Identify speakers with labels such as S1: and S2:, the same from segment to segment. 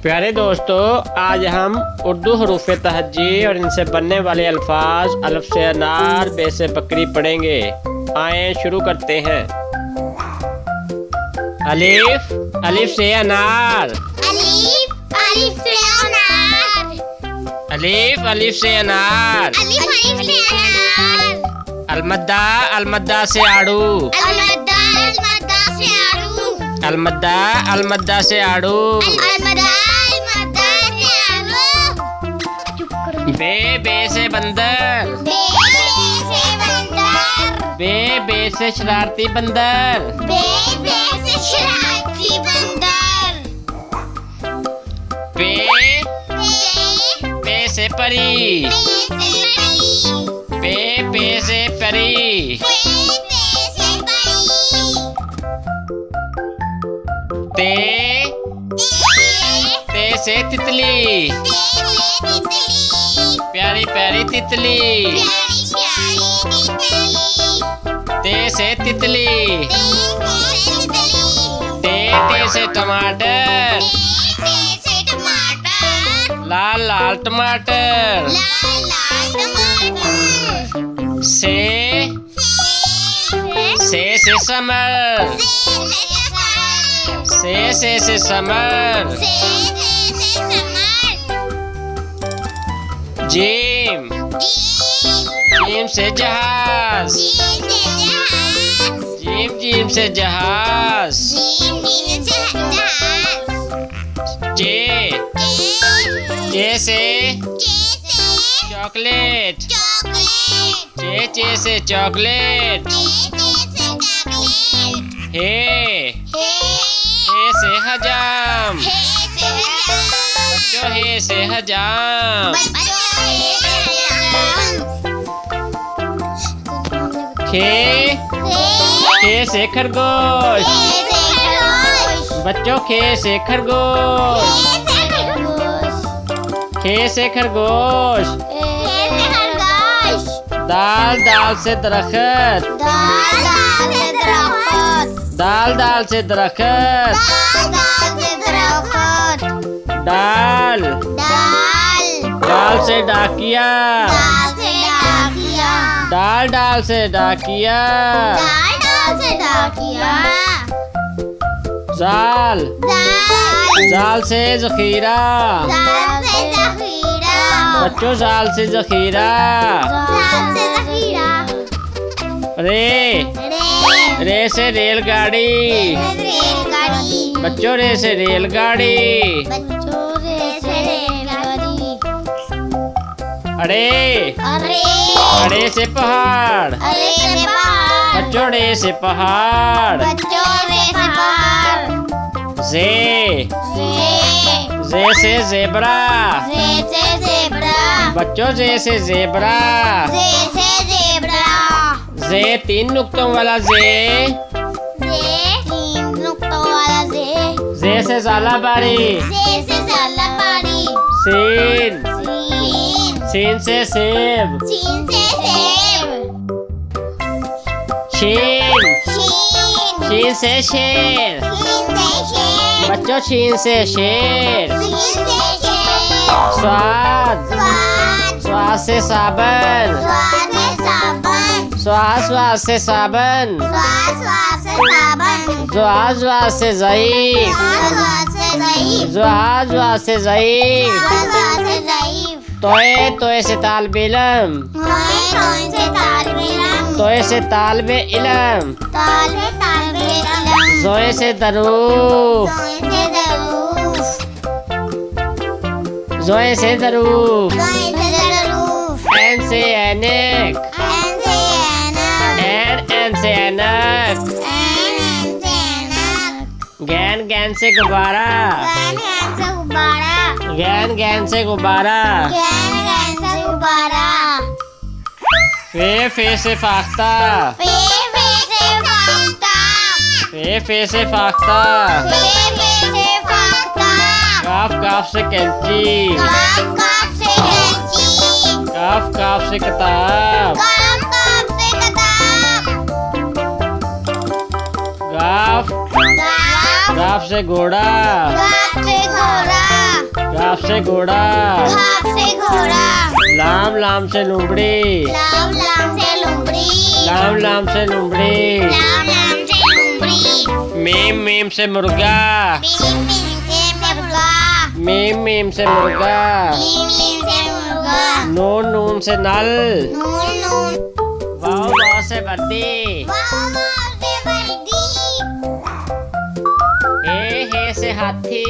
S1: प्यारे दोस्तों, आज हम उर्दू हरूफ तहजी और इनसे बनने वाले अल्फाज अलिफ से अनार, बे से बकरी पढ़ेंगे। आए शुरू करते हैं। अलिफ, अलिफ से अनार।
S2: अलिफ, अलिफ से अनार।
S1: अलिफ, अलिफ से अनार।
S2: अलिफ, अलिफ से अनार।
S1: अलमद्दा, अलमद्दा से आड़ू।
S2: अलमद्दा, अलमद्दा से आड़ू।
S1: अलमद्दा, अलमद्दा से आड़ू।
S2: अलमद्दा, अलमद्दा से आड़ू।
S1: बे से बंदर।
S2: बे से बंदर।
S1: बे से शरारती बंदर।
S2: बे से शरारती बंदर।
S1: पे से परी। पे से परी। ते से तितली। प्यारी प्यारी तितली। ते से तितली। ते से टमाटर। लाल लाल टमाटर। से समर। से समर। जीम, जीम से जहाज। जीम से जहाज। जे से चॉकलेट। चे से चॉकलेट। हे से हजाम। बच्चों हे से हजाम। खे से खरगोश। बच्चों खे से खरगोश। खे से खरगोश। दाल दाल से दरख्त। दाल दाल से दरख्त। दाल दाल से डाकिया। दाल दाल से डाकिया। जाल जाल से जखीरा। बच्चों जाल से जखीरा। रे से रेलगाड़ी। बच्चों रे से रेलगाड़ी। अरे से पहाड़। बच्चों रे से पहाड़। जे से जेबरा। बच्चों जे से जेबरा। जे 3 नुक्तों वाला जे। जे से ज़ालाबारी। सीन, सीन से सेब। शीन, शीन से शेर। बच्चों शीन से शेर। स्वाद, स्वाद से साबन। स्वाद से साबन। स्वाद से ज़ईफ़। स्वाद से ज़ईफ़। तोए से तालिब इल्म। तोए से तालिब इल्म। ज़ोए से दरूफ। ज़ोए से दरूफ। एन से ऐनक। एन से ऐनक। गैन से गुब्बारा। गैन से गुब्बारा। फे से फाख्ता। फे से फाख्ता। काफ से कैंची। काफ से किताब। गाफ से घोड़ा। काफ से घोड़ा,
S2: खाफ से घोड़ा,
S1: लाम लाम से लुमड़ी,
S2: लाम लाम से लुमड़ी,
S1: लाम लाम से लुमड़ी,
S2: लाम लाम से लुमड़ी,
S1: मीम मीम से मुर्गा,
S2: मीम मीम से मुर्गा,
S1: मीम मीम से मुर्गा,
S2: मीम मीम से मुर्गा,
S1: नून नून से नल,
S2: नून नून,
S1: वाव वाव से वर्दी,
S2: वाव वाव से वर्दी,
S1: हे से हाथी,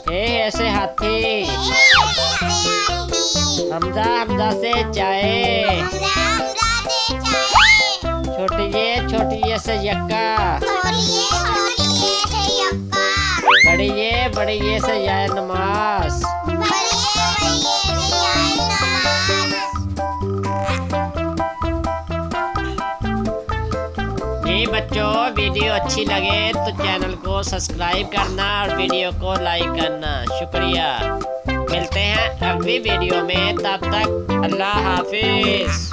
S2: हे से हाथी,
S1: हे से हाथी,
S2: हे से हाथी,
S1: हमजा हमजा से चाय,
S2: हमजा हमजा से चाय,
S1: छोटी ये से यक्का,
S2: छोटी ये से यक्का,
S1: बड़ी ये से याय नमाज।
S2: बड़ी ये से याय नमाज।
S1: जी बच्चों, वीडियो अच्छी लगे तो चैनल को सब्सक्राइब करना और वीडियो को लाइक करना। शुक्रिया। मिलते हैं अगली वीडियो में, तब तक अल्लाह हाफिज।